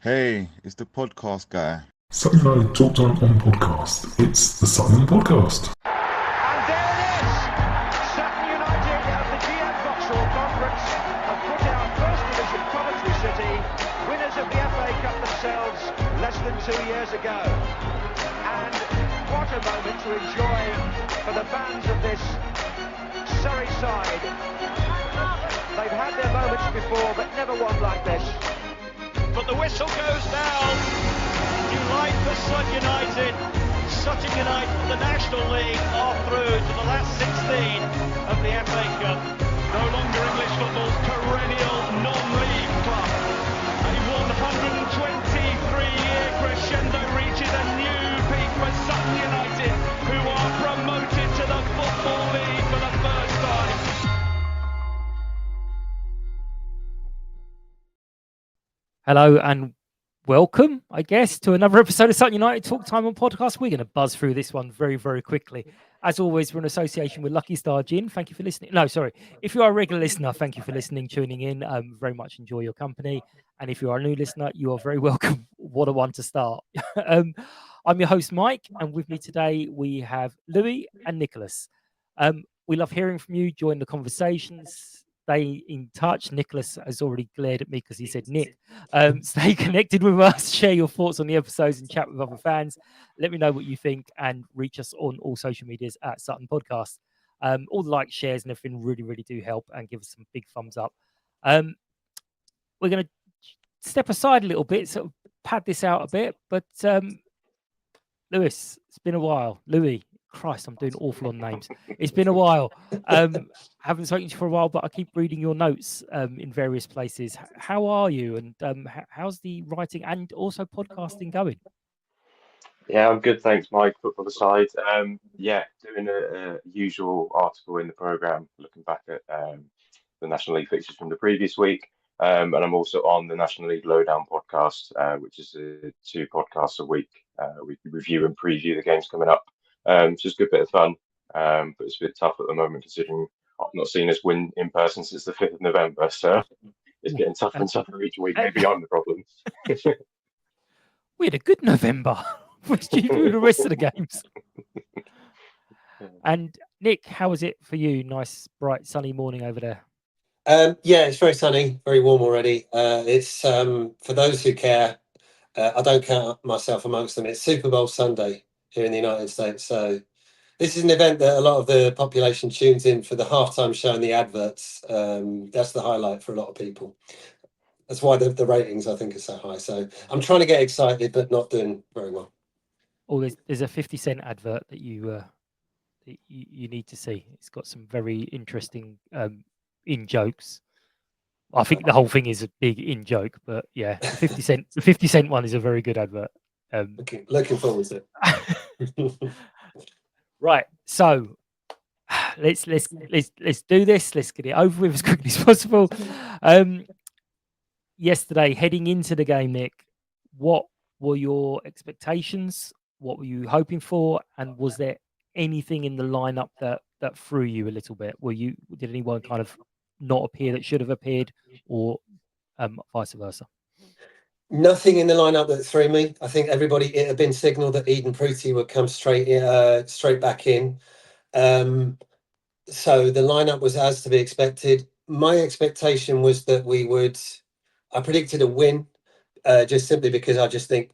Hey, it's the podcast guy. Sutton United Talk Time on podcast. It's the Sutton Podcast. And there it is! Sutton United at the GM Vauxhall Conference have put out First Division Coventry City, winners of the FA Cup themselves less than 2 years ago. And what a moment to enjoy for the fans of this Surrey side. They've had their moments before, but never one like this. But the whistle goes down. Delight for Sutton United. Sutton United from the National League are through to the last 16 of the FA Cup. No longer English football's perennial non-league club. A 123-year crescendo reaches a new peak for Sutton United, who are promoted to the Football League for the first time. Hello and welcome, I guess, to another episode of Sutton United Talk Time on podcast. We're going to buzz through this one very, very quickly. As always, we're in association with Lucky Star Gin. Thank you for listening. No, sorry. If you are a regular listener, thank you for listening, tuning in. Very much enjoy your company. And if you are a new listener, you are very welcome. What a one to start. I'm your host, Mike. And with me today, we have Louis and Nicholas. We love hearing from you. Join the conversations. Stay in touch. Nicholas has already glared at me because he said Nick. Stay connected with us. Share your thoughts on the episodes and chat with other fans. Let me know what you think and reach us on all social medias at Sutton Podcast. All the likes, shares, and everything really, really do help and give us some big thumbs up. We're going to step aside a little bit, sort of pad this out a bit. But Lewis, it's been a while. Louis. Christ, I'm doing awful on names. It's been a while. Haven't spoken to you for a while, but I keep reading your notes in various places. How are you? And how's the writing and also podcasting going? Yeah, I'm good, thanks, Mike. Football aside, doing a usual article in the programme, looking back at the National League fixtures from the previous week. And I'm also on the National League Lowdown podcast, which is 2 podcasts a week. We review and preview the games coming up. It's just a good bit of fun, but it's a bit tough at the moment considering I've not seen us win in person since the 5th of November. So it's getting tougher and tougher each week. Maybe I'm the problem. We had a good November. Which do you do the rest of the games? And Nick, how was it for you? Nice, bright, sunny morning over there. Yeah, it's very sunny, very warm already. It's for those who care. I don't count myself amongst them. It's Super Bowl Sunday here in the United States. So this is an event that a lot of the population tunes in for the halftime show and the adverts. That's the highlight for a lot of people. That's why the ratings, I think, are so high. So I'm trying to get excited, but not doing very well. Oh, there's a 50-cent advert that you need to see. It's got some very interesting in jokes. I think the whole thing is a big in joke, but yeah, the 50 cent one is a very good advert. Looking forward to it. Right, so let's do this. Let's get it over with as quickly as possible. Yesterday, heading into the game, Nick, what were your expectations? What were you hoping for? And was there anything in the lineup that threw you a little bit? Did anyone kind of not appear that should have appeared, or vice versa? Nothing in the lineup that threw me. I think it had been signalled that Edon Pruti would come straight back in. So the lineup was as to be expected. My expectation was that I predicted a win, just simply because I think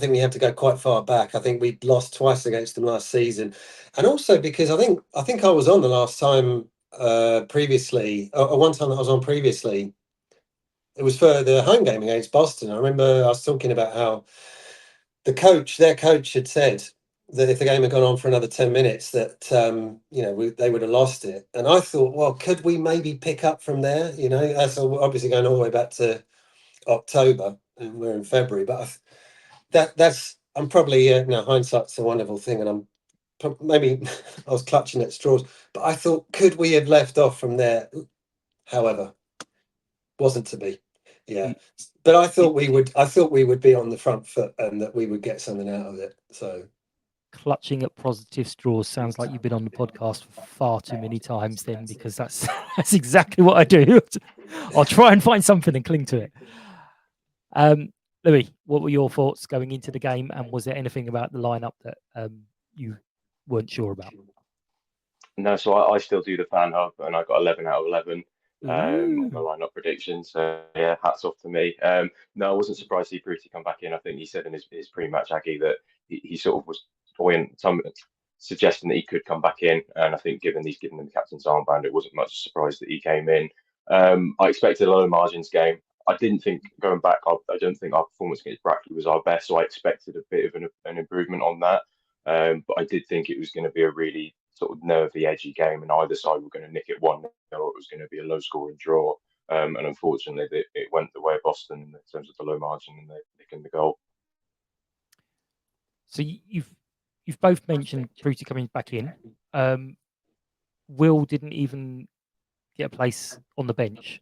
we have to go quite far back. I think we'd lost twice against them last season, and also because I think I was on the last time previously, or one time that I was on previously. It was for the home game against Boston. I remember I was talking about how their coach had said that if the game had gone on for another 10 minutes, that they would have lost it. And I thought, well, could we maybe pick up from there? That's obviously going all the way back to October, and we're in February. But I'm probably hindsight's a wonderful thing, and maybe I was clutching at straws. But I thought, could we have left off from there? However, wasn't to be. Yeah, but I thought we would be on the front foot and that we would get something out of it. So clutching at positive straws sounds like you've been on the podcast for far too many times then, because that's exactly what I do. I'll try and find something and cling to it. Louis, what were your thoughts going into the game, and was there anything about the lineup that you weren't sure about? No, so I still do the fan hub, and I got 11 out of 11 on my Ooh. lineup prediction. So yeah, hats off to me. No, I wasn't surprised to see Pruti come back in. I think he said in his pre-match Aggie that he sort of was buoyant, suggesting that he could come back in. And I think given he's given him the captain's armband, it wasn't much surprise that he came in. I expected a low margins game. I didn't think going back, I don't think our performance against Brackley was our best, so I expected a bit of an improvement on that. But I did think it was going to be a really sort of nervy, edgy game, and either side were going to nick it 1-0, or it was going to be a low scoring draw. And unfortunately, it went the way of Boston in terms of the low margin and the nicking the goal. So you've both mentioned Pruti coming back in. Will didn't even get a place on the bench.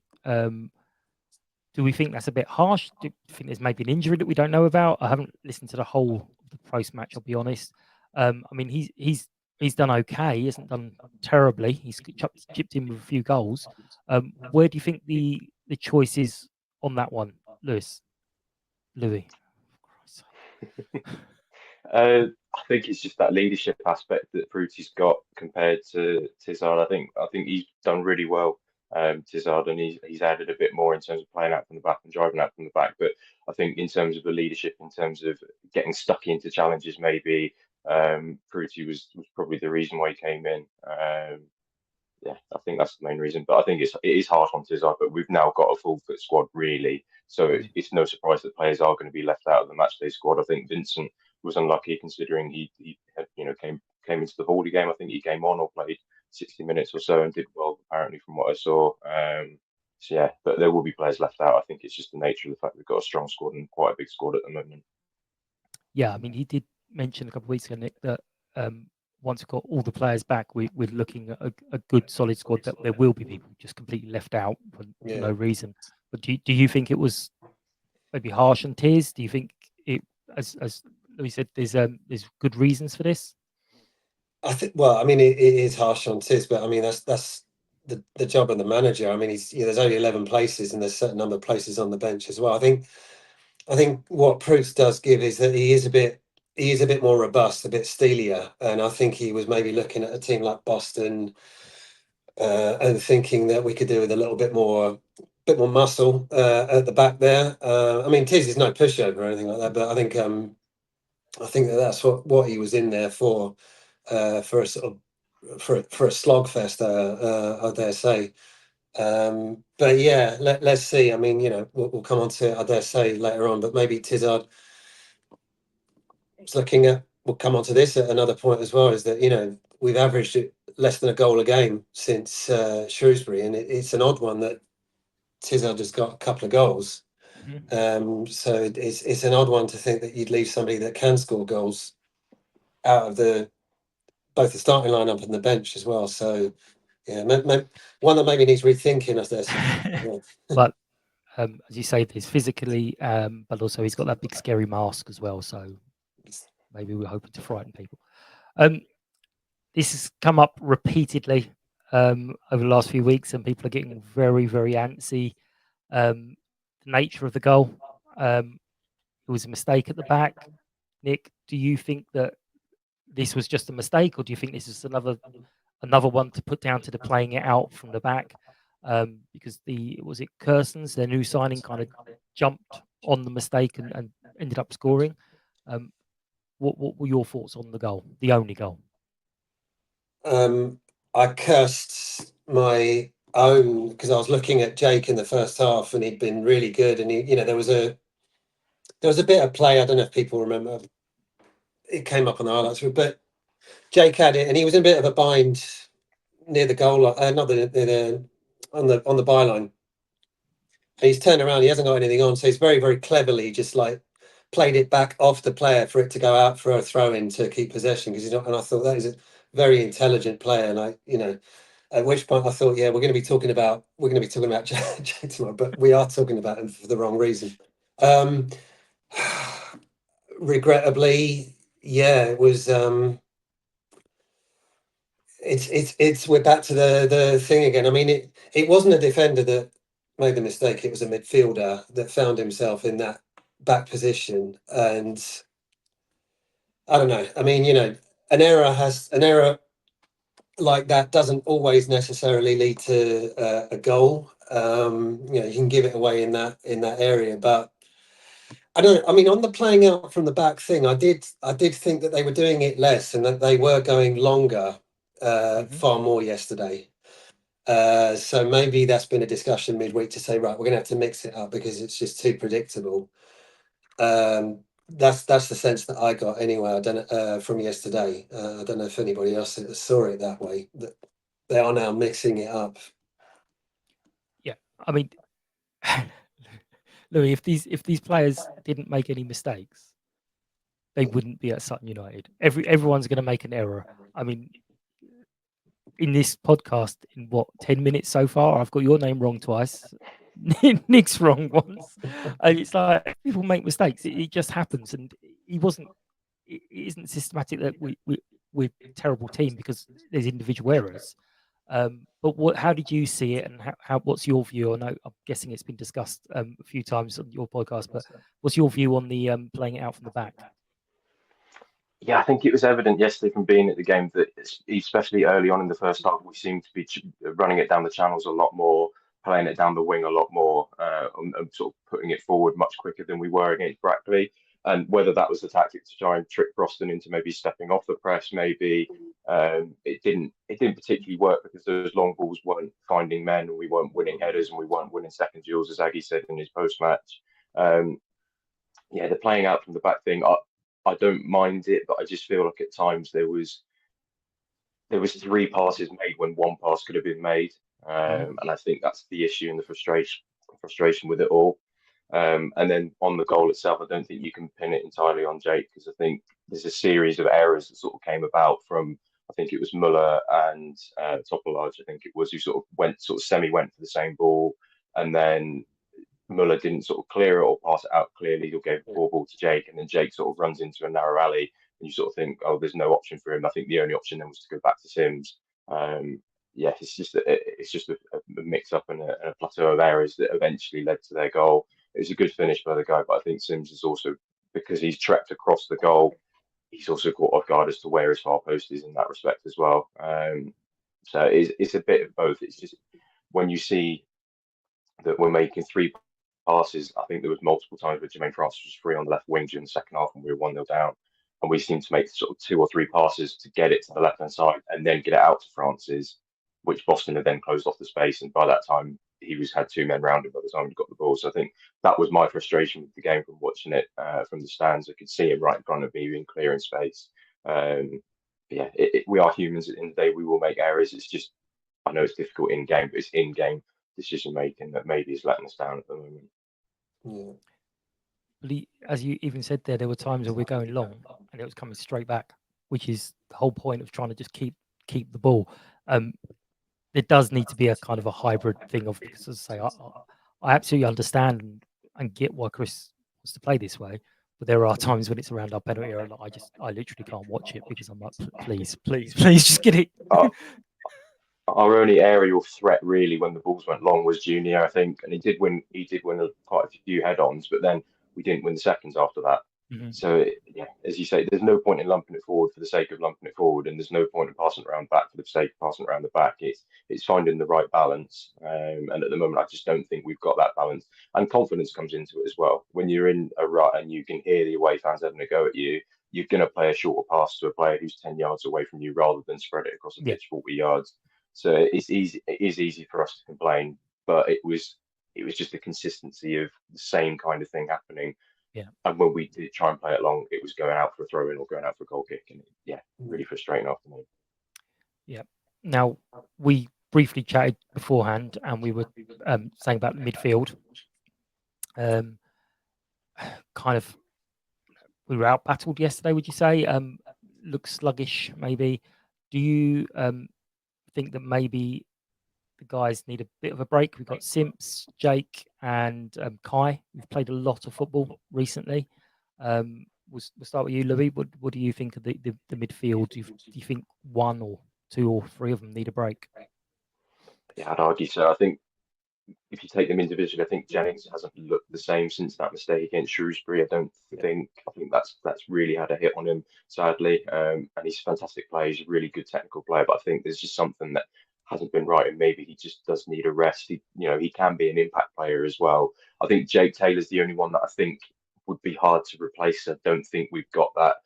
Do we think that's a bit harsh? Do you think there's maybe an injury that we don't know about? I haven't listened to the whole of the post match, I'll be honest. I mean, he's done okay. He hasn't done terribly. He's chipped in with a few goals. Where do you think the choice is on that one, Louis? I think it's just that leadership aspect that Pruti's got compared to Tizard. I think he's done really well, Tizard, and he's added a bit more in terms of playing out from the back and driving out from the back. But I think in terms of the leadership, in terms of getting stuck into challenges, maybe Pruti was probably the reason why he came in. Yeah, I think that's the main reason. But I think it is harsh on Tizard, but we've now got a full fit squad really, so it's no surprise that players are going to be left out of the matchday squad. I think Vincent was unlucky considering he had, came into the Hawley game. I think he came on or played 60 minutes or so and did well apparently from what I saw. So yeah, but there will be players left out. I think it's just the nature of the fact we've got a strong squad and quite a big squad at the moment. Yeah, I mean, he did mention a couple of weeks ago, Nick, that once we've got all the players back, we're looking at a good, solid squad. That there will be people just completely left out for no reason. But do you think it was maybe harsh on Tiz? Do you think it, as Louis said, there's good reasons for this? I think. Well, I mean, it is harsh on Tiz, but I mean that's the job of the manager. I mean, there's only 11 places, and there's a certain number of places on the bench as well. I think what Proust does give is that he is a bit more robust, a bit steelier, and I think he was maybe looking at a team like Boston and thinking that we could do with a little bit more muscle at the back there. I mean, Tiz is no pushover or anything like that, but I think that's what he was in there for a sort of for a slogfest, I dare say. But yeah, let's see. I mean, we'll come on to it, I dare say, later on, but maybe Tizard was looking at, we'll come on to this at another point as well, is that, we've averaged less than a goal a game since Shrewsbury, and it's an odd one that Tizard has got a couple of goals. So it's an odd one to think that you'd leave somebody that can score goals out of both the starting lineup and the bench as well. So yeah, one that maybe needs rethinking, as this. But as you say, there's physically, but also he's got that big scary mask as well. So maybe we're hoping to frighten people. This has come up repeatedly over the last few weeks, and people are getting very, very antsy. The nature of the goal. It was a mistake at the back. Nick, do you think that this was just a mistake, or do you think this is another one to put down to the playing it out from the back? Because was it Kersons, their new signing, kind of jumped on the mistake and ended up scoring. What were your thoughts on the goal, the only goal? I cursed my own because I was looking at Jake in the first half, and he'd been really good, and there was a bit of play. I don't know if people remember. It came up on the highlights, but Jake had it, and he was in a bit of a bind near the goal line, not on the byline. And he's turned around. He hasn't got anything on, so he's very, very cleverly just like played it back off the player for it to go out for a throw in to keep possession, because he's not. And I thought that is a very intelligent player, and at which point I thought, yeah, we're going to be talking about Jake tomorrow, but we are talking about him for the wrong reason. Regrettably, yeah, it was. It's we're back to the thing again. I mean, it wasn't a defender that made the mistake. It was a midfielder that found himself in that back position, and I don't know. I mean, an error like that doesn't always necessarily lead to a goal. You can give it away in that area, but I don't know. I mean, on the playing out from the back thing, I did think that they were doing it less and that they were going longer, far more yesterday. So maybe that's been a discussion midweek to say, right, we're going to have to mix it up because it's just too predictable. That's the sense that I got anyway. I don't know from yesterday. I don't know if anybody else saw it that way. That they are now mixing it up. Yeah, I mean, Louis, if these players didn't make any mistakes, they wouldn't be at Sutton United. Everyone's going to make an error. I mean, in this podcast, in 10 minutes so far, I've got your name wrong twice, Nick's wrong once, and it's like people make mistakes. It just happens, and it isn't systematic that we're a terrible team because there's individual errors. But how did you see it, and what's your view? I know I'm guessing it's been discussed a few times on your podcast, but what's your view on the playing it out from the back? Yeah, I think it was evident yesterday from being at the game that, especially early on in the first half, we seemed to be running it down the channels a lot more, playing it down the wing a lot more, and sort of putting it forward much quicker than we were against Brackley. And whether that was the tactic to try and trick Broston into maybe stepping off the press, maybe it didn't particularly work because those long balls weren't finding men, and we weren't winning headers, and we weren't winning second duels, as Aggie said in his post match. Yeah, the playing out from the back thing, I don't mind it, but I just feel like at times there was 3 passes made when 1 pass could have been made, and I think that's the issue and the frustration with it all. And then on the goal itself, I don't think you can pin it entirely on Jake, because I think there's a series of errors that sort of came about from, I think it was Muller and Topolage, I think it was, who sort of semi went for the same ball, and then Muller didn't sort of clear it or pass it out clearly, or gave the ball to Jake, and then Jake sort of runs into a narrow alley, and you sort of think, oh, there's no option for him. I think the only option then was to go back to Sims. Yeah, it's just a mix up and a plateau of errors that eventually led to their goal. It was a good finish by the guy, but I think Sims is also, because he's trekked across the goal, he's also caught off guard as to where his far post is in that respect as well. So it's a bit of both. It's just when you see that we're making 3 passes, I think there was multiple times where Jermaine Francis was free on the left wing during the second half and we were 1-0 down, and we seemed to make sort of 2 or 3 passes to get it to the left hand side and then get it out to Francis, which Boston had then closed off the space, and by that time he had 2 men round him by the time he got the ball. So I think that was my frustration with the game from watching it from the stands. I could see him right in front of me in clearing space. Yeah, we are humans at the end of the day. We will make errors. It's just, I know it's difficult in game, but it's in game decision making that maybe is letting us down at the moment. Yeah. As you even said there were times where we're going long and it was coming straight back, which is the whole point of trying to just keep the ball. There does need to be a kind of a hybrid thing of, because as I say, I absolutely understand and get why Chris wants to play this way, but there are times when it's around our penalty area, I literally can't watch it because I'm like, please just get it. Our only aerial threat really when the balls went long was Junior, I think, and he did win quite a few head-ons, but then we didn't win the seconds after that. So yeah, as you say, there's no point in lumping it forward for the sake of lumping it forward, and there's no point in passing it around back for the sake of passing it around the back. It's finding the right balance, and at the moment I just don't think we've got that balance. And confidence comes into it as well. When you're in a rut and you can hear the away fans having a go at you, you're going to play a shorter pass to a player who's 10 yards away from you rather than spread it across the pitch 40 yards. So it is easy for us to complain, but it was just the consistency of the same kind of thing happening. Yeah. And when we did try and play it long, it was going out for a throw in or going out for a goal kick, and really frustrating afternoon. Yeah. Now we briefly chatted beforehand, and we were saying about the midfield. Kind of, we were out battled yesterday. Would you say? Looks sluggish, maybe. Do you think that maybe the guys need a bit of a break? We've got Simps, Jake, and Kai. We've played a lot of football recently. We'll start with you, Louis. What do you think of the midfield? Do you think 1 or 2 or 3 of them need a break? Yeah, I'd argue so. I think if you take them individually, I think Jennings hasn't looked the same since that mistake against Shrewsbury. I think that's really had a hit on him, sadly. And he's a fantastic player. He's a really good technical player, but I think there's just something that hasn't been right, and maybe he just does need a rest. He can be an impact player as well. I think Jake Taylor's the only one that I think would be hard to replace. I don't think we've got that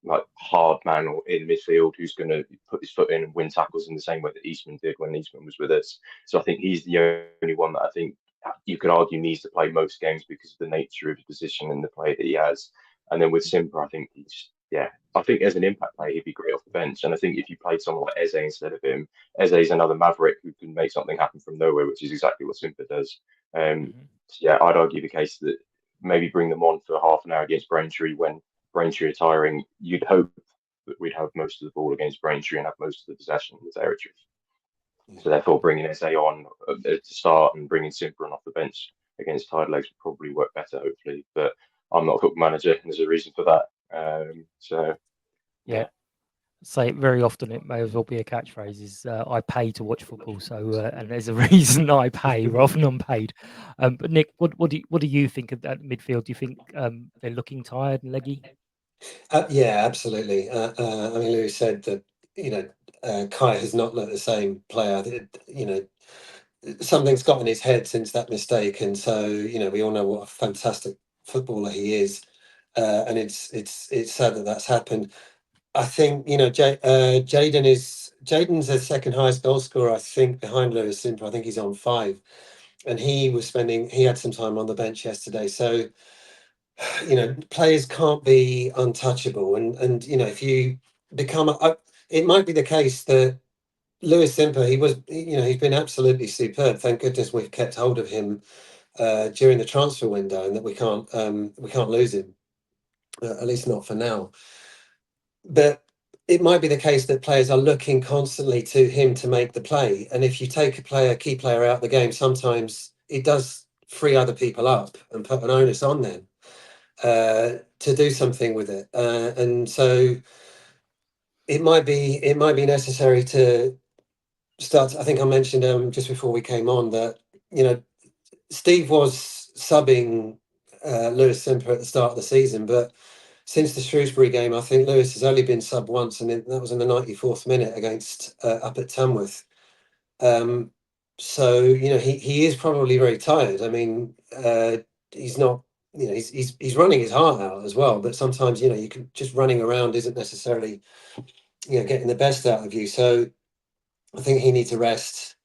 like hard man or in midfield who's going to put his foot in and win tackles in the same way that Eastman did when Eastman was with us. So I think he's the only one that I think you could argue needs to play most games because of the nature of his position and the play that he has. And then with Simper, I think I think as an impact player, he'd be great off the bench. And I think if you played someone like Eze instead of him, Eze's another maverick who can make something happen from nowhere, which is exactly what Simper does. So I'd argue the case that maybe bring them on for half an hour against Braintree when Braintree are tiring. You'd hope that we'd have most of the ball against Braintree and have most of the possession in the territory. So therefore, bringing Eze on to start and bringing Simper on off the bench against tired legs would probably work better, hopefully. But I'm not a football manager, and there's a reason for that. Say it very often. It may as well be a catchphrase. Is I pay to watch football, so and there's a reason I pay rather than unpaid. But Nick, what do you think of that midfield? Do you think they're looking tired and leggy? Yeah, absolutely. I mean, Lewis said that Kai has not looked the same player. Something's got in his head since that mistake, and so we all know what a fantastic footballer he is, and it's sad that that's happened. I think Jaden's the second highest goal scorer, I think, behind Lewis Simper. I think he's on 5, and he had some time on the bench yesterday. So players can't be untouchable, and if you become it might be the case that Lewis Simper, he's been absolutely superb. Thank goodness we've kept hold of him during the transfer window, and that we can't lose him, at least not for now. But it might be the case that players are looking constantly to him to make the play, and if you take a key player out of the game, sometimes it does free other people up and put an onus on them to do something with it, and so it might be necessary to start. I think I mentioned just before we came on that Steve was subbing Lewis Simper at the start of the season, but since the Shrewsbury game, I think Lewis has only been subbed once, and that was in the 94th minute against up at Tamworth. So he is probably very tired. I mean, he's not. He's running his heart out as well, but sometimes you can just running around isn't necessarily getting the best out of you. So I think he needs a rest.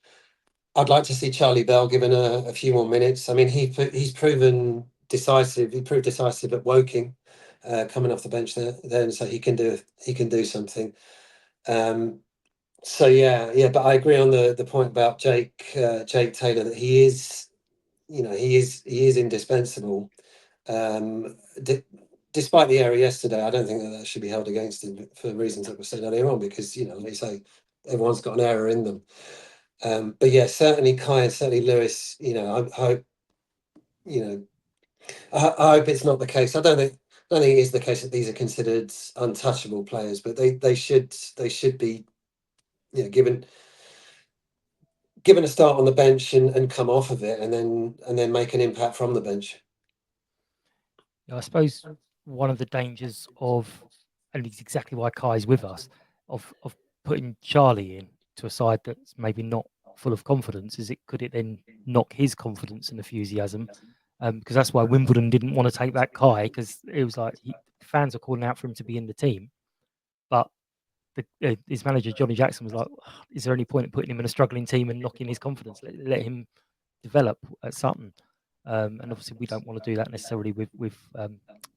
I'd like to see Charlie Bell given a few more minutes. I mean, he's proven decisive. He proved decisive at Woking, coming off the bench then, so he can do something. So but I agree on the point about Jake Taylor, that he is indispensable. Despite the error yesterday, I don't think that should be held against him for reasons that were said earlier on, because like you say, everyone's got an error in them. But yeah, certainly Kai and certainly Lewis. I hope it's not the case. I don't think it is the case that these are considered untouchable players, but they should be given a start on the bench and come off of it, and then make an impact from the bench. I suppose one of the dangers of, and it's exactly why Kai's with us, of putting Charlie in to a side that's maybe not full of confidence, is could it then knock his confidence and enthusiasm? Because that's why Wimbledon didn't want to take back Kai, because it was like fans are calling out for him to be in the team, but his manager Johnny Jackson was like, "Is there any point in putting him in a struggling team and knocking his confidence? Let him develop at Sutton." And obviously, we don't want to do that necessarily with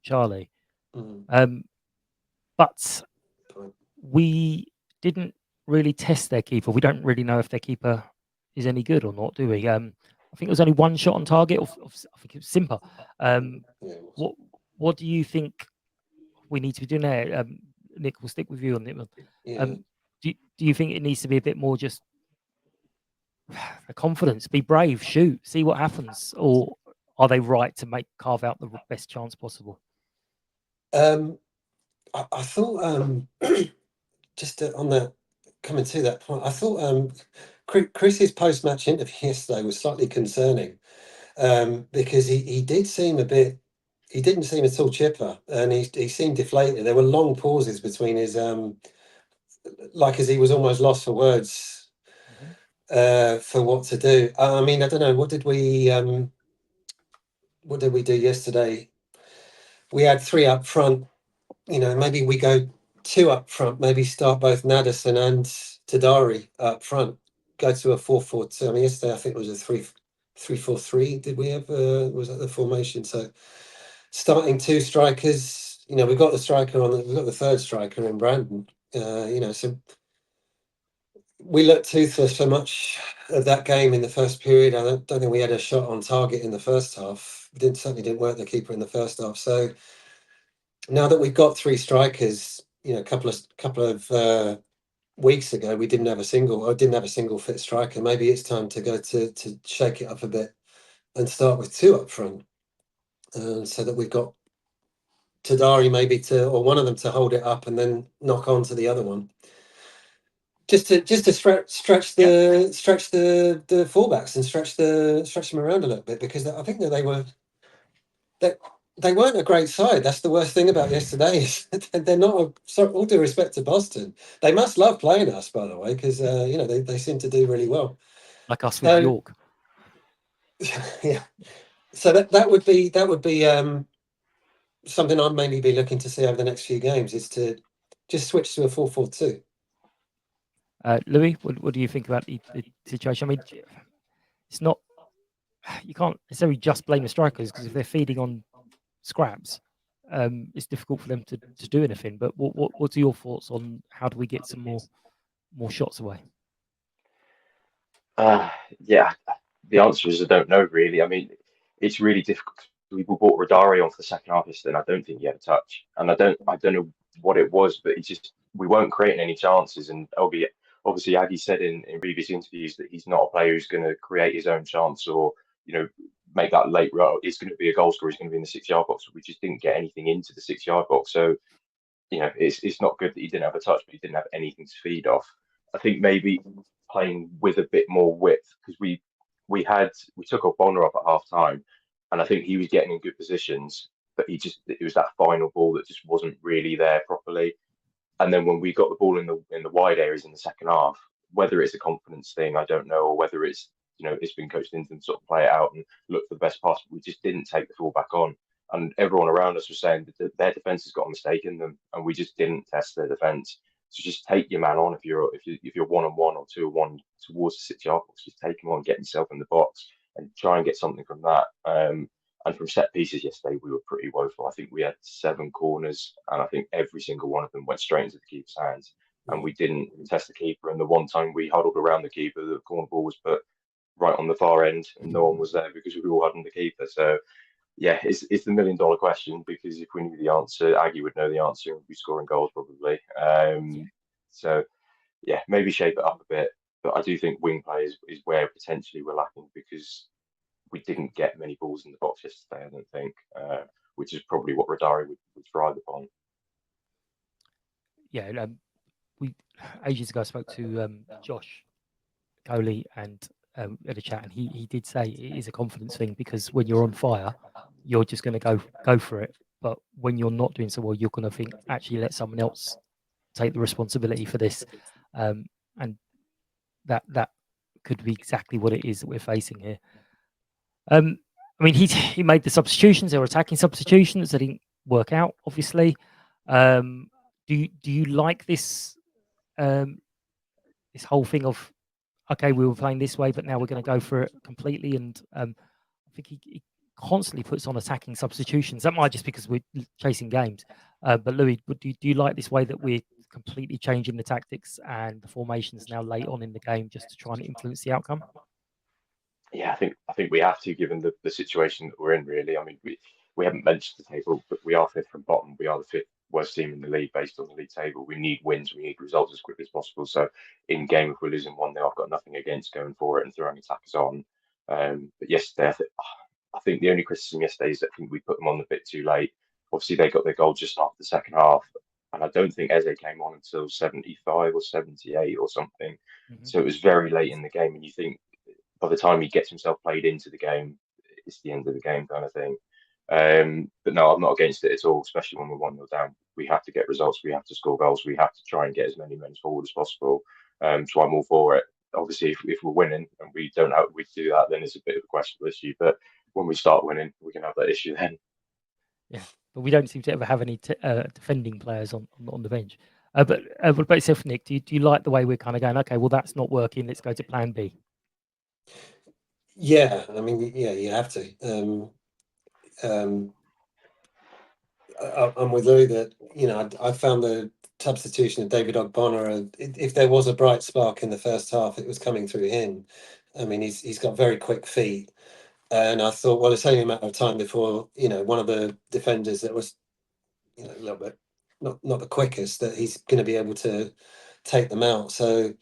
Charlie. But we didn't really test their keeper. We don't really know if their keeper is any good or not, do we? I think it was only one shot on target. I think it was Simper. What do you think we need to be doing there? Nick, we'll stick with you on it. Do you think it needs to be a bit more just the confidence, be brave, shoot, see what happens, or are they right to carve out the best chance possible? I thought just on that, coming to that point, I thought Chris's post-match interview yesterday was slightly concerning, because he did seem a bit. He didn't seem at all chipper, and he seemed deflated. There were long pauses between his, like as he was almost lost for words for what to do. I mean, I don't know. What did we do yesterday? We had 3 up front. You know, maybe we go 2 up front. Maybe start both Naderson and Tadari up front. Go to a 4-4-2. I mean, yesterday I think it was a 3-4-3. Did we have? Was that the formation? So starting 2 strikers. You know, we've got the striker on. We've got the third striker in Brandon. You know, so we looked toothless for much of that game in the first period. I don't think we had a shot on target in the first half. We certainly didn't work the keeper in the first half. So now that we've got 3 strikers, you know, a couple of weeks ago we didn't have a single fit striker. Maybe it's time to go to shake it up a bit and start with 2 up front, so that we've got Tadari maybe or one of them to hold it up and then knock on to the other one. Just to stretch the fullbacks and stretch them around a little bit, because I think that they weren't a great side. That's the worst thing about yesterday. Is they're not. All due respect to Boston, they must love playing us, by the way, because you know, they seem to do really well. Like us with York. Yeah. So that would be something I'd mainly be looking to see over the next few games, is to just switch to a 4-4-2. Louis, what do you think about the situation? I mean, it's not. You can't necessarily just blame the strikers, because if they're feeding on scraps, it's difficult for them to do anything. But what's your thoughts on how do we get some more shots away? Yeah, the answer is I don't know really. I mean, it's really difficult. We bought Rodari on for the second half yesterday, and I don't think he had a touch. And I don't know what it was, but we weren't creating any chances. And obviously, Aggie said in previous interviews that he's not a player who's going to create his own chance, or make that late run. He's going to be a goal scorer. He's going to be in the 6-yard box. We just didn't get anything into the 6-yard box. So it's not good that he didn't have a touch, but he didn't have anything to feed off. I think maybe playing with a bit more width, because we took up Bonner up at half time, and I think he was getting in good positions, but it was that final ball that just wasn't really there properly. And then when we got the ball in the wide areas in the second half, whether it's a confidence thing, I don't know, or whether it's it's been coached into them to sort of play it out and look for the best pass, we just didn't take the full back on. And everyone around us was saying that their defense has got a mistake in them, and we just didn't test their defense. So just take your man on if you're 1-on-1 or 2-on-1 towards the 6-yard box. Just take him on, get yourself in the box, and try and get something from that. And from set pieces yesterday, we were pretty woeful. I think we had 7 corners, and I think every single one of them went straight into the keeper's hands. And we didn't test the keeper. And the one time we huddled around the keeper, the corner ball was put right on the far end, and no one was there because we were all huddling the keeper. So yeah, it's the $1 million question, because if we knew the answer, Aggie would know the answer and we'd be scoring goals probably. So yeah, maybe shape it up a bit. But I do think wing play is where potentially we're lacking, because we didn't get many balls in the box yesterday, I don't think, which is probably what Rodari would thrive upon. Yeah, we ages ago spoke to Josh Coley and had a chat, and he did say it is a confidence thing, because when you're on fire, you're just going to go for it. But when you're not doing so well, you're going to think, actually, let someone else take the responsibility for this, and that could be exactly what it is that we're facing here. I mean, he made the substitutions. They were attacking substitutions that didn't work out, obviously. Do you like this this whole thing of, okay, we were playing this way, but now we're going to go for it completely? And I think he constantly puts on attacking substitutions. That might just because we're chasing games. But Louis, do you like this way that we're completely changing the tactics and the formations now late on in the game, just to try and influence the outcome? Yeah, I think we have to, given the situation that we're in. Really, I mean, we haven't mentioned the table, but we are 5th from bottom. We are the 5th worst team in the league based on the league table. We need wins. We need results as quickly as possible. So in game, if we're losing 1-0, I've got nothing against going for it and throwing attackers on. But yesterday, I think the only criticism yesterday is that I think we put them on a bit too late. Obviously, they got their goal just after the second half, and I don't think Eze came on until 75 or 78 or something. Mhm. So it was very late in the game, and you think by the time he gets himself played into the game, it's the end of the game kind of thing. But no, I'm not against it at all, especially when we're 1-0 down. We have to get results, we have to score goals, we have to try and get as many men forward as possible. So I'm all for it. Obviously, if we're winning and we don't know we do that, then it's a bit of a questionable issue. But when we start winning, we can have that issue then. Yeah, but we don't seem to ever have any defending players on the bench. But what about yourself, Nick? Do you like the way we're kind of going? Okay, well that's not working. Let's go to Plan B. Yeah, I mean, yeah, you have to. I'm with Lou that, you know, I found the substitution of David Ogbonna, if there was a bright spark in the first half, it was coming through him. I mean, he's got very quick feet. And I thought, well, it's only a matter of time before, you know, one of the defenders that was, you know, a little bit not the quickest, that he's going to be able to take them out. So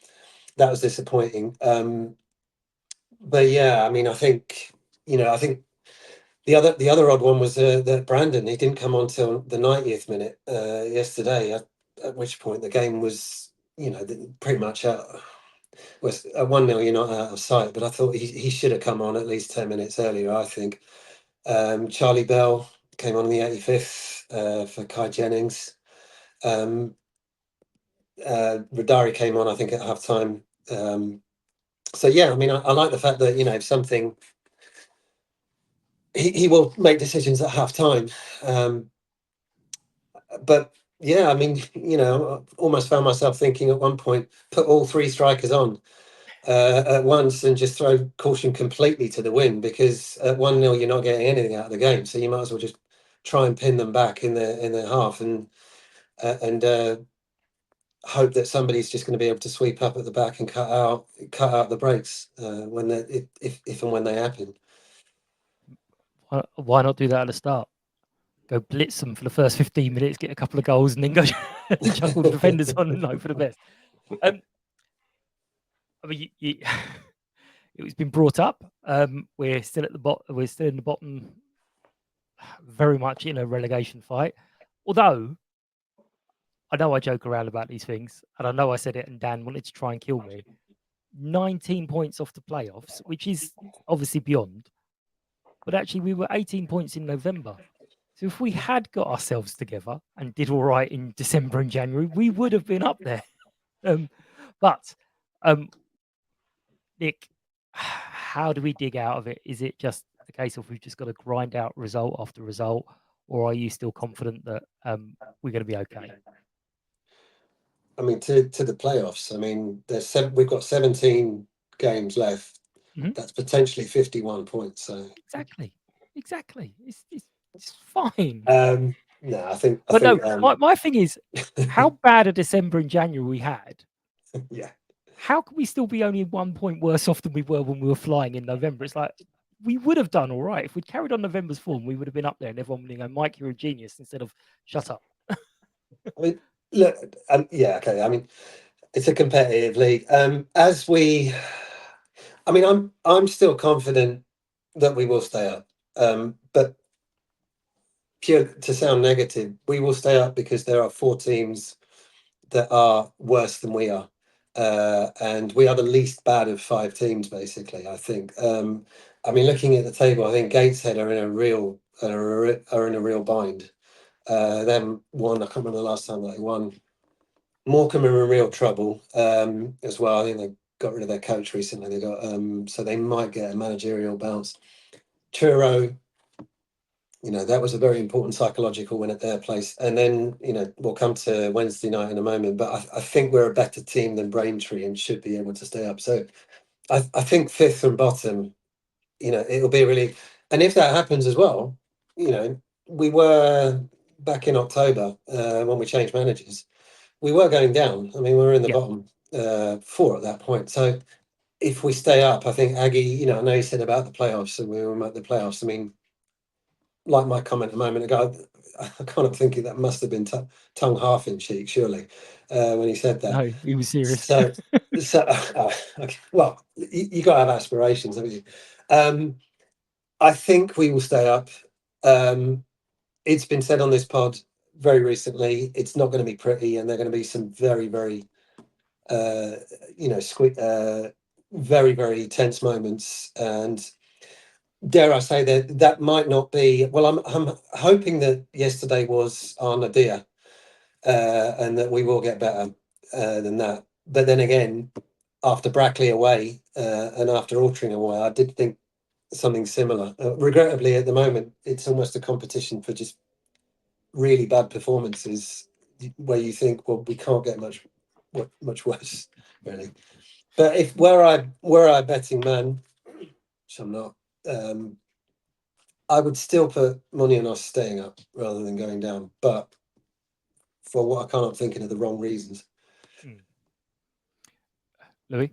that was disappointing. But yeah, I mean, I think the other odd one was that Brandon, he didn't come on till the 90th minute yesterday. At which point the game was, you know, pretty much was at 1-0. You're not out of sight, but I thought he should have come on at least 10 minutes earlier. I think Charlie Bell came on in the 85th for Kai Jennings. Radari came on, I think, at half time. So yeah, I mean, I like the fact that, you know, if something, he will make decisions at half time. But yeah, I mean, you know, I almost found myself thinking at one point, put all three strikers on at once and just throw caution completely to the wind, because at 1-0 you're not getting anything out of the game, so you might as well just try and pin them back in their half and hope that somebody's just going to be able to sweep up at the back and cut out the breaks when if and when they happen. Why not do that at the start? Go blitz them for the first 15 minutes, get a couple of goals, and then go and chuck all the defenders on and hope for the best. I mean, it's been brought up. We're still at the bottom. We're still in the bottom, very much in a relegation fight. Although I know I joke around about these things, and I know I said it, and Dan wanted to try and kill me. 19 points off the playoffs, which is obviously beyond. But actually, we were 18 points in November. So if we had got ourselves together and did all right in December and January, we would have been up there. But Nick, how do we dig out of it? Is it just a case of we've just got to grind out result after result, or are you still confident that we're going to be okay? I mean, to the playoffs. I mean, we've got 17 games left. Mhm. That's potentially 51 points. So Exactly. It's fine. no, I think. But no, my thing is, how bad a December and January we had. Yeah. How can we still be only 1 point worse off than we were when we were flying in November? It's like we would have done all right if we'd carried on November's form. We would have been up there, and everyone would go, "Mike, you're a genius," instead of "Shut up." I mean, look, yeah, okay. I mean, it's a competitive league. I mean, I'm still confident that we will stay up. But pure to sound negative, we will stay up because there are 4 teams that are worse than we are, and we are the least bad of 5 teams, basically. I think. I mean, looking at the table, I think Gateshead are in a real bind. They haven't won. I can't remember the last time that they won. Morecambe are in real trouble as well. I think they got rid of their coach recently. They got so they might get a managerial bounce. Truro, you know, that was a very important psychological win at their place. And then, you know, we'll come to Wednesday night in a moment, but I think we're a better team than Braintree and should be able to stay up. So I think 5th from bottom, you know, it'll be really, and if that happens as well, you know, we were back in October when we changed managers, we were going down. I mean, we were in the bottom 4 at that point. So if we stay up, I think Aggie, you know, I know you said about the playoffs and we were at the playoffs. I mean, like my comment a moment ago, I kind of thinking that must have been tongue half in cheek, surely, when he said that. No, he was serious. So okay. Well, you got to have aspirations, haven't you? I think we will stay up. It's been said on this pod very recently. It's not going to be pretty, and they're going to be some very, very, very, very tense moments. And dare I say that might not be. Well, I'm hoping that yesterday was our nadir, and that we will get better than that. But then again, after Brackley away and after Altrincham away, I did think something similar. Regrettably, at the moment, it's almost a competition for just really bad performances, where you think, well, we can't get much worse, really. But if were I a betting man, which I'm not, I would still put money on us staying up rather than going down. But for what I can't, I'm thinking of the wrong reasons. Louis?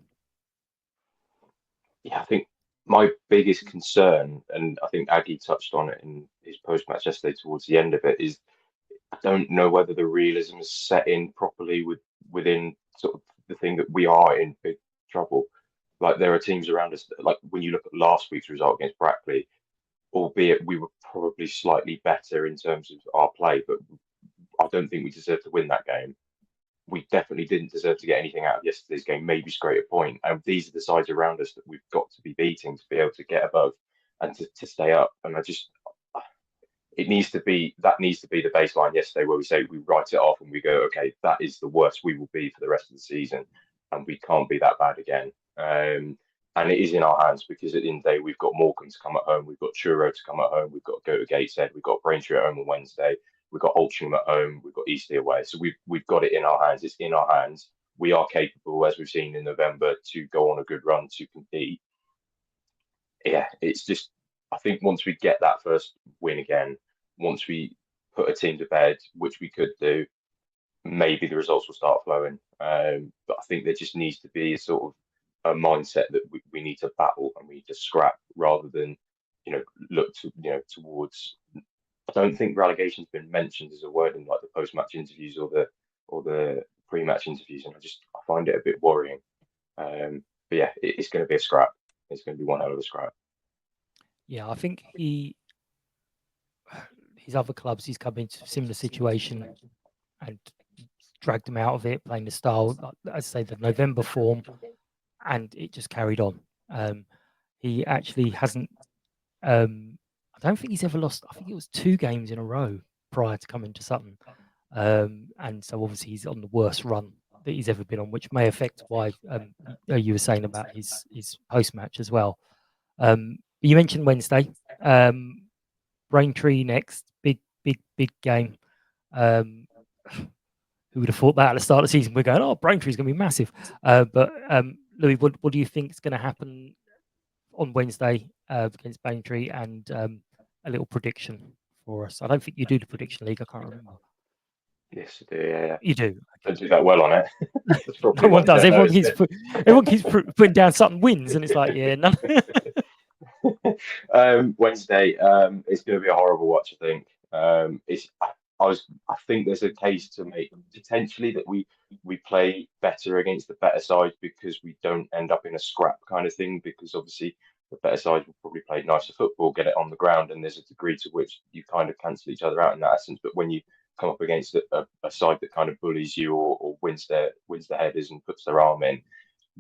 Yeah, I think my biggest concern, and I think Aggie touched on it in his post-match yesterday towards the end of it, is I don't know whether the realism is set in properly within sort of the thing that we are in big trouble. Like there are teams around us, like when you look at last week's result against Brackley, albeit we were probably slightly better in terms of our play, but I don't think we deserved to win that game. We definitely didn't deserve to get anything out of yesterday's game, maybe scrape a point. And these are the sides around us that we've got to be beating to be able to get above and to stay up. And it needs to be the baseline yesterday where we say we write it off and we go, okay, that is the worst we will be for the rest of the season, and we can't be that bad again. And it is in our hands, because at the end of the day, we've got Morecambe to come at home, we've got Truro to come at home, we've got to go to Gateshead, we've got Braintree at home on Wednesday, we've got Altrincham at home, we've got Eastleigh away. So we've got it in our hands. It's in our hands. We are capable, as we've seen in November, to go on a good run to compete. Yeah, it's just, I think once we get that first win again, once we put a team to bed, which we could do, maybe the results will start flowing. But I think there just needs to be a sort of a mindset that we need to battle and we need to scrap, rather than look to towards. I don't think relegation's been mentioned as a word in like the post-match interviews or the pre-match interviews, and I find it a bit worrying. But yeah, it's going to be a scrap. It's going to be one hell of a scrap. Yeah, I think his other clubs, he's come into a similar situation and dragged them out of it, playing the style, like I say, the November form, and it just carried on. He actually hasn't. I don't think he's ever lost. I think it was 2 games in a row prior to coming to Sutton, and so obviously he's on the worst run that he's ever been on, which may affect why you were saying about his post match as well. You mentioned Wednesday, Braintree next, big game. Who would have thought that at the start of the season? We're going, oh, Braintree's going to be massive. But Louis, what do you think is going to happen on Wednesday against Braintree, and a little prediction for us? I don't think you do the prediction league. I can't remember. Yes, I do. Yeah. You do. Don't do that well on it. No one does. Everyone keeps putting down Sutton wins, and it's like, yeah, no. Wednesday, it's going to be a horrible watch. I think. I think there's a case to make potentially that we play better against the better sides, because we don't end up in a scrap kind of thing, because obviously the better sides will probably play nicer football, get it on the ground, and there's a degree to which you kind of cancel each other out in that essence. But when you come up against a side that kind of bullies you or wins the headers and puts their arm in,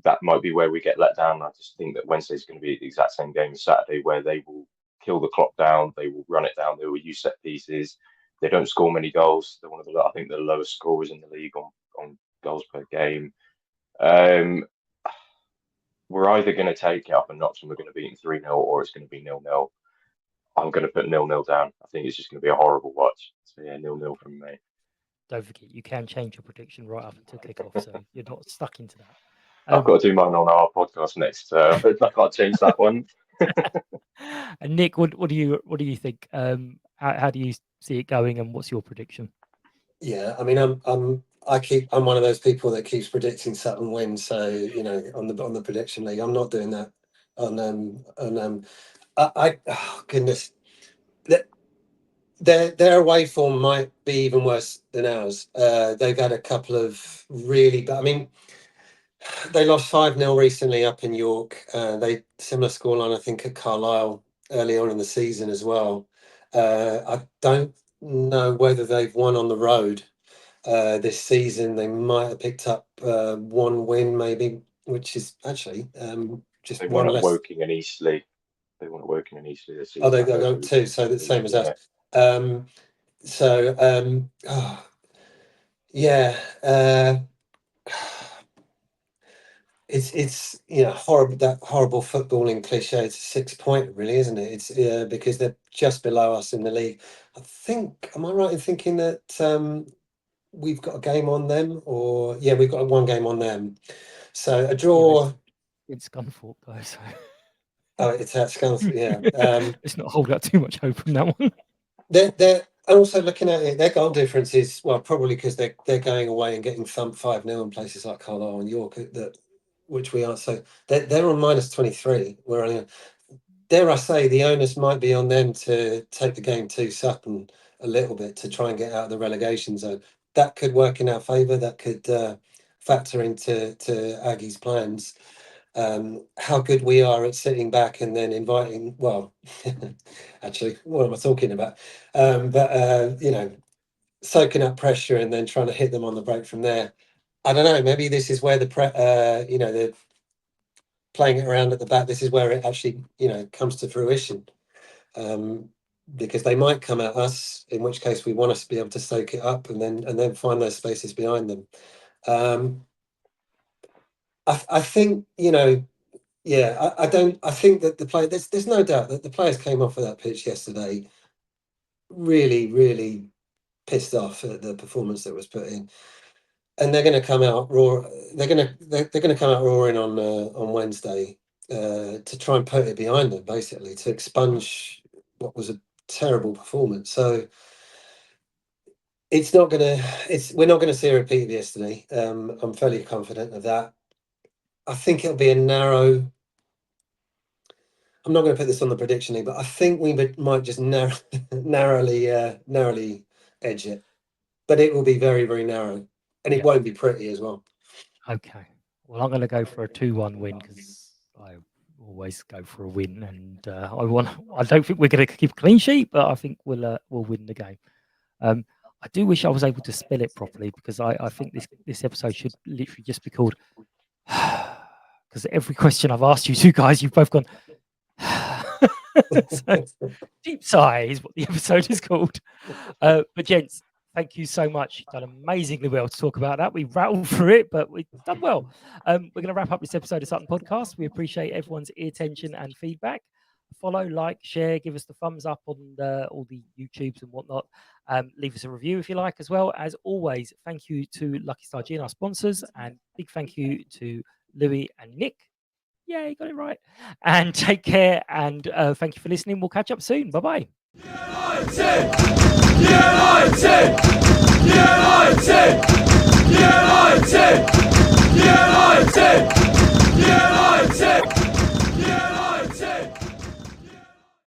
that might be where we get let down. I just think that Wednesday's going to be the exact same game as Saturday, where they will kill the clock down, they will run it down, they will use set pieces. They don't score many goals. They're one of the, I think, the lowest scorers in the league on goals per game. We're either going to take it up a notch and we're going to beat 3-0, or it's going to be 0-0. I'm going to put 0-0 down. I think it's just going to be a horrible watch. So yeah, 0-0 from me. Don't forget, you can change your prediction right up until kickoff, so you're not stuck into that. I've got to do mine on our podcast next. I can't change that one. And Nick, what do you think? How do you see it going, and what's your prediction? Yeah, I mean, I'm one of those people that keeps predicting Sutton wins. So on the prediction league, I'm not doing that. Goodness, their away form might be even worse than ours. They've had a couple of really bad. I mean, they lost 5-0 recently up in York. They similar scoreline, I think, at Carlisle early on in the season as well. I don't know whether they've won on the road this season. They might have picked up one win, maybe, which is actually just They one won at less. Woking and Eastleigh. They won at Woking and Eastleigh this season. Oh, they got two, so the same as us. It's horrible, that horrible footballing cliche. It's a 6 point, really, isn't it? It's because they're just below us in the league. I think, am I right in thinking that we've got a game on them, or we've got one game on them. So a draw. It's Scunthorpe though, so oh, it's at Scunthorpe. Yeah, it's not holding out too much hope on that one. They're also looking at it. Their goal difference is probably because they're going away and getting thumped 5-0 in places like Carlisle and York, which we are. So they're on -23. We're only, dare I say, the onus might be on them to take the game to Sutton a little bit to try and get out of the relegation zone. That could work in our favour. That could factor into Aggie's plans. How good we are at sitting back and then inviting, well, actually, what am I talking about? Soaking up pressure and then trying to hit them on the break from there. I don't know, maybe this is where the playing it around at the back, this is where it actually, comes to fruition. Because they might come at us, in which case we want us to be able to soak it up and then find those spaces behind them. I think, I think that the play, there's no doubt that the players came off of that pitch yesterday really, really pissed off at the performance that was put in, and they're going to come out raw. They're going to come out roaring on Wednesday to try and put it behind them, basically to expunge what was a terrible performance. So we're not going to see a repeat of yesterday. I'm fairly confident of that. I think it'll be a narrow. I'm not going to put this on the prediction league, but I think we might just narrowly edge it. But it will be very, very narrow, and it won't be pretty as well. Okay. Well, I'm going to go for a 2-1 win because I always go for a win, and I don't think we're going to keep a clean sheet, but I think we'll win the game. I do wish I was able to spell it properly because I think this episode should literally just be called. Because every question I've asked you two guys, you've both gone. So, deep sigh is what the episode is called. But gents, thank you so much. You've done amazingly well to talk about that. We rattled through it, but we've done well. We're going to wrap up this episode of Sutton Podcast. We appreciate everyone's attention and feedback. Follow, like, share, give us the thumbs up on all the YouTubes and whatnot. Leave us a review if you like as well. As always, thank you to Lucky Star G and our sponsors, and big thank you to Louis and Nick. Yeah, you got it right. And take care, and thank you for listening. We'll catch up soon. Bye-bye. United! United! United!